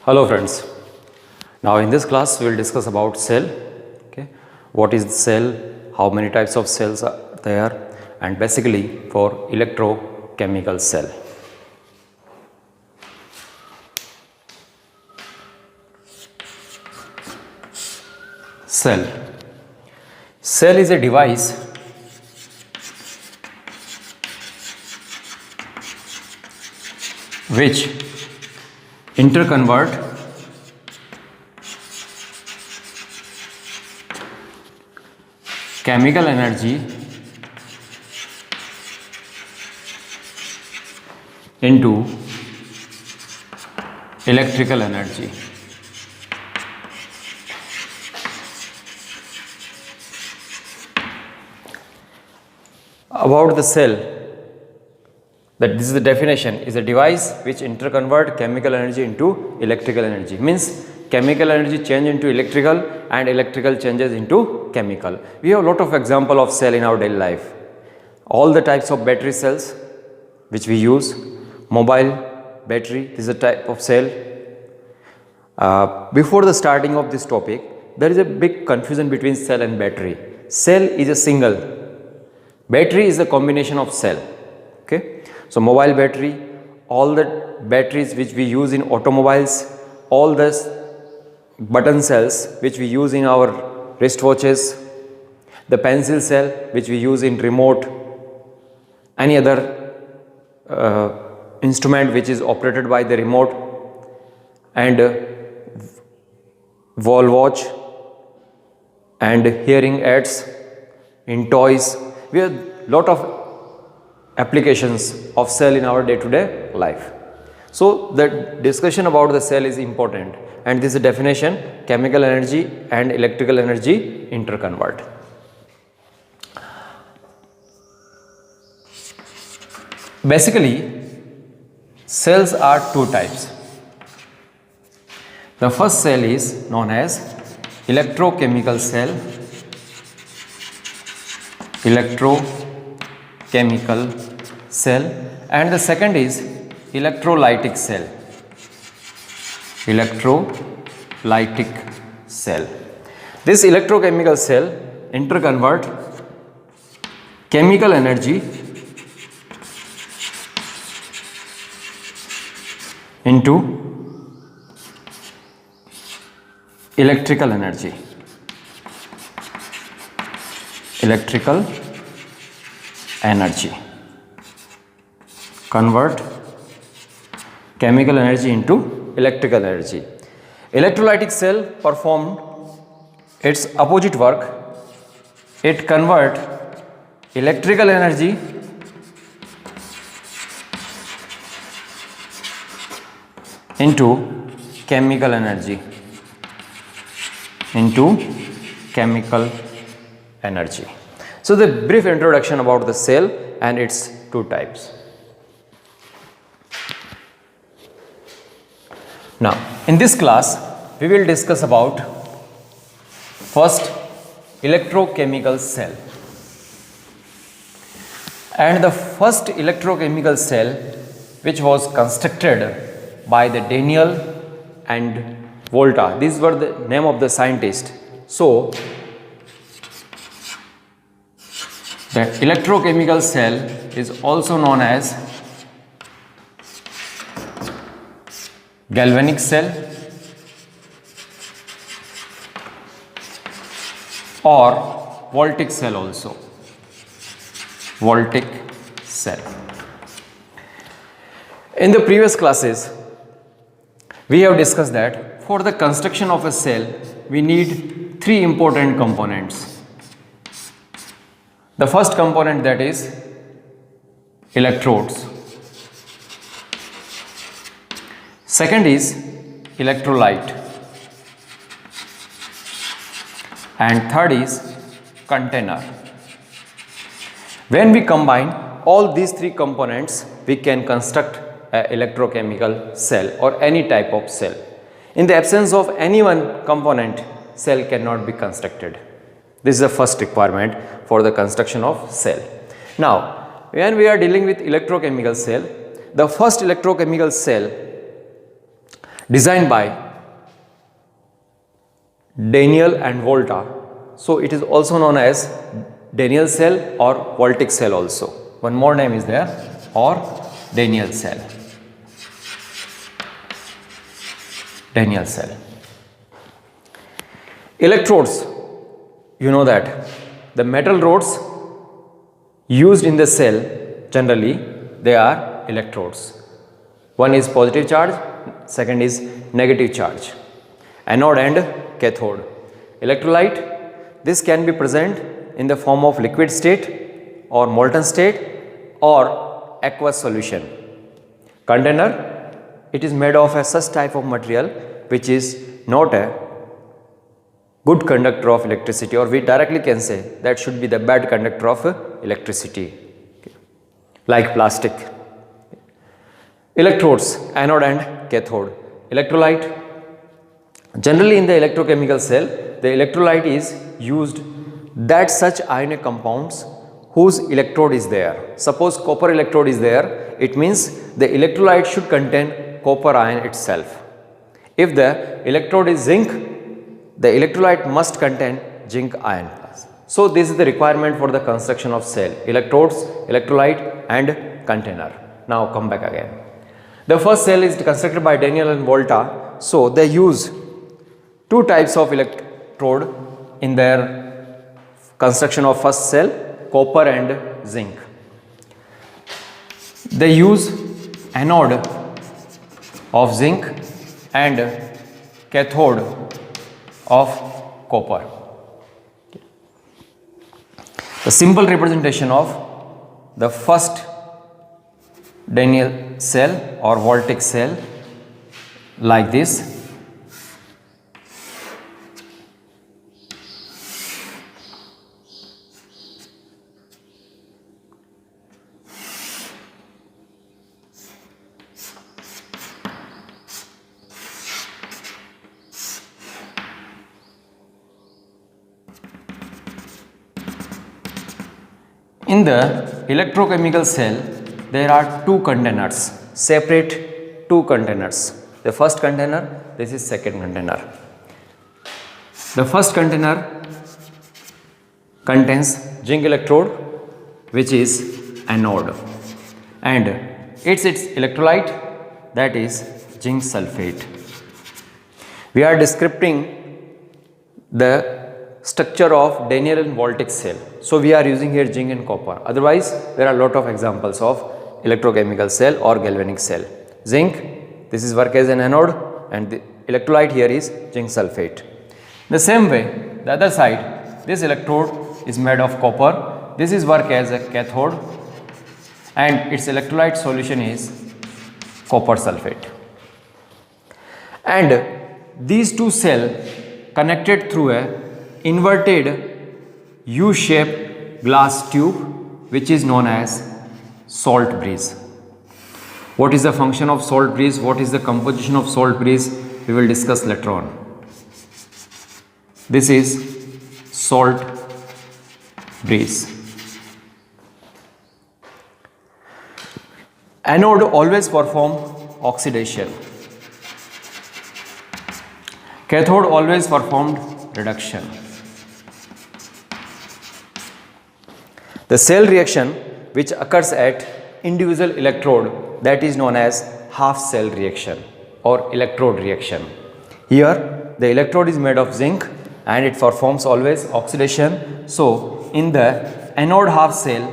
Hello friends. Now in this class we will discuss about cell. Okay, what is the cell, how many types of cells are there, and basically for electrochemical cell. Cell. Cell is a device which interconvert chemical energy into electrical energy. About the cell, that this is the definition, is a device which interconvert chemical energy into electrical energy. Means chemical energy change into electrical and electrical changes into chemical. We have a lot of example of cell in our daily life. All the types of battery cells which we use, mobile battery, this is a type of cell. Before the starting of this topic, there is a big confusion between cell and battery. Cell is a single, battery is a combination of cell. Okay. So mobile battery, all the batteries which we use in automobiles, all the button cells which we use in our wristwatches, the pencil cell which we use in remote, any other instrument which is operated by the remote, and wall watch and hearing aids in toys. We have lot of applications of cell in our day-to-day life. So the discussion about the cell is important, and this is a definition: chemical energy and electrical energy interconvert. Basically, cells are two types. The first cell is known as electrochemical cell, electrochemical cell, and the second is electrolytic cell, electrolytic cell. This electrochemical cell interconvert chemical energy into electrical energy, convert chemical energy into electrical energy. Electrolytic cell performed its opposite work. It convert electrical energy into chemical energy, So the brief introduction about the cell and its two types. Now in this class we will discuss about first electrochemical cell. And the first electrochemical cell which was constructed by the Daniel and Volta, these were the name of the scientist. So the electrochemical cell is also known as galvanic cell or voltaic cell also. Voltaic cell. In the previous classes, we have discussed that for the construction of a cell, we need three important components. The first component, that is electrodes. Second is electrolyte. And third is container. When we combine all these three components, we can construct an electrochemical cell or any type of cell. In the absence of any one component, cell cannot be constructed. This is the first requirement for the construction of cell. Now, when we are dealing with electrochemical cell, the first electrochemical cell designed by Daniel and Volta. So it is also known as Daniel cell or Voltic cell also. One more name is there, or Daniel cell. Daniel cell. Electrodes, you know that the metal rods used in the cell, generally they are electrodes. One is positive charge, second is negative charge. Anode and cathode. Electrolyte, this can be present in the form of liquid state or molten state or aqueous solution. Container, it is made of a such type of material which is not a good conductor of electricity, or we directly can say that should be the bad conductor of electricity, like plastic. Electrodes, anode and cathode. Electrolyte, generally in the electrochemical cell, the electrolyte is used that such ionic compounds whose electrode is there. Suppose copper electrode is there, it means the electrolyte should contain copper ion itself. If the electrode is zinc, the electrolyte must contain zinc ion plus. So this is the requirement for the construction of cell: electrodes, electrolyte and container. Now come back again. The first cell is constructed by Daniel and Volta. So they use two types of electrode in their construction of first cell: copper and zinc. They use anode of zinc and cathode of copper. The simple representation of the first Daniel cell or Voltic cell like this. In the electrochemical cell, there are two containers, separate two containers. The first container, this is second container. The first container contains zinc electrode, which is anode, and its electrolyte, that is zinc sulfate. We are describing the structure of Daniel and Voltic cell. So we are using here zinc and copper. Otherwise, there are a lot of examples of electrochemical cell or galvanic cell. Zinc, this is work as an anode, and the electrolyte here is zinc sulfate. The same way, the other side, this electrode is made of copper. This is work as a cathode, and its electrolyte solution is copper sulfate. And these two cells connected through a inverted U-shaped glass tube, which is known as salt breeze. What is the function of salt breeze? What is the composition of salt breeze? We will discuss later on. This is salt breeze. Anode always perform oxidation. Cathode always performed reduction. The cell reaction which occurs at individual electrode, that is known as half cell reaction or electrode reaction. Here the electrode is made of zinc and it performs always oxidation. So in the anode half cell,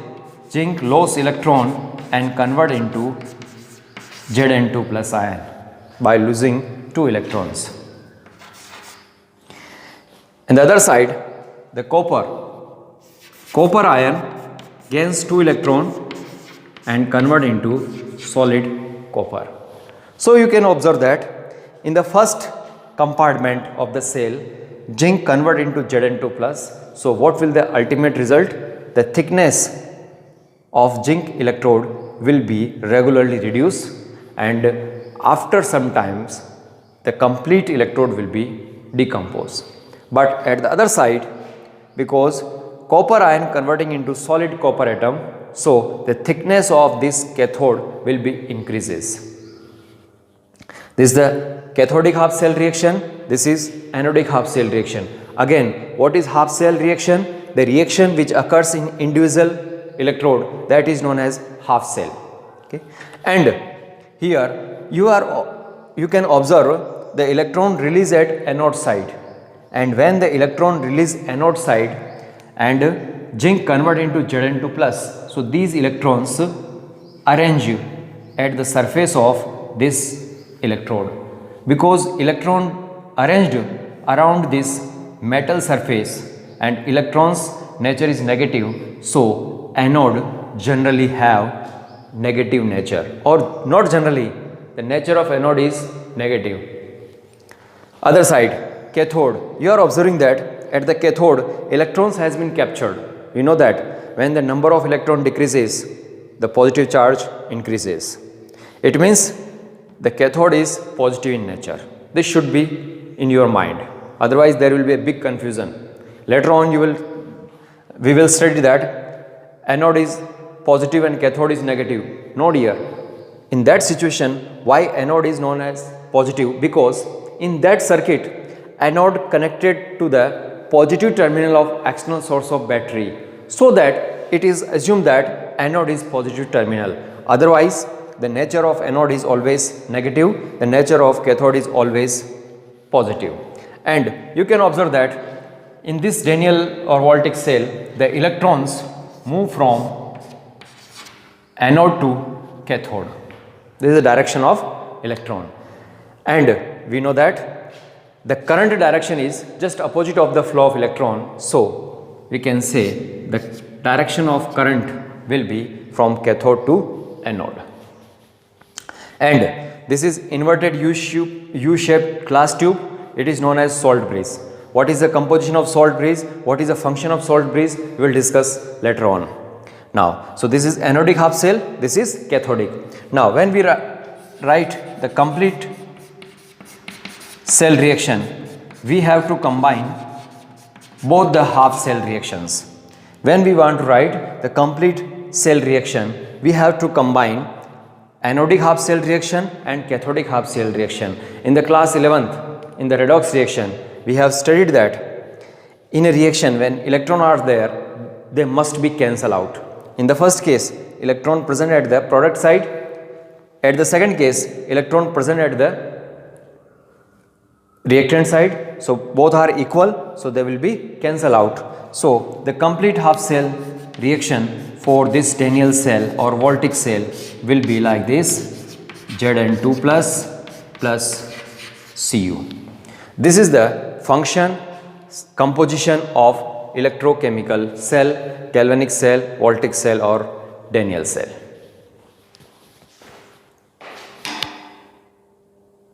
zinc loses electron and convert into Zn2 plus ion by losing 2 electrons. On the other side, the copper ion gains 2 electrons and convert into solid copper. So you can observe that in the first compartment of the cell, zinc convert into Zn2 plus. So what will the ultimate result? The thickness of zinc electrode will be regularly reduced, and after some times the complete electrode will be decomposed. But at the other side, because copper ion converting into solid copper atom, so the thickness of this cathode will be increases. This is the cathodic half cell reaction, this is anodic half cell reaction. Again, what is half cell reaction? The reaction which occurs in individual electrode, that is known as half cell. Okay. And here you can observe the electron release at anode side, and when the electron release anode side and zinc convert into Zn2 plus, so these electrons arrange at the surface of this electrode. Because electron arranged around this metal surface and electrons nature is negative, so anode generally have negative nature, or not generally, the nature of anode is negative. Other side, cathode, you are observing that at the cathode electrons has been captured. You know that when the number of electron decreases, the positive charge increases. It means the cathode is positive in nature. This should be in your mind, otherwise there will be a big confusion. Later on we will study that anode is positive and cathode is negative. No dear, in that situation why anode is known as positive? Because in that circuit anode connected to the positive terminal of external source of battery, so that it is assumed that anode is positive terminal. Otherwise the nature of anode is always negative, the nature of cathode is always positive. And you can observe that in this Daniel or voltaic cell, the electrons move from anode to cathode. This is the direction of electron, and we know that the current direction is just opposite of the flow of electron. So we can say the direction of current will be from cathode to anode. And this is inverted U-shaped glass tube. It is known as salt bridge. What is the composition of salt bridge? What is the function of salt bridge? We will discuss later on. Now, so this is anodic half cell, this is cathodic. Now, when we write the complete cell reaction, we have to combine both the half cell reactions. When we want to write the complete cell reaction, we have to combine anodic half cell reaction and cathodic half cell reaction. In the class 11th, in the redox reaction, we have studied that in a reaction when electrons are there, they must be cancelled out. In the first case, electron present at the product side. At the second case, electron present at the reactant side. So both are equal, so they will be cancelled out. So the complete half cell reaction for this Daniel cell or voltaic cell will be like this: Zn2 plus Cu. This is the function, composition of electrochemical cell, galvanic cell, voltaic cell or Daniel cell.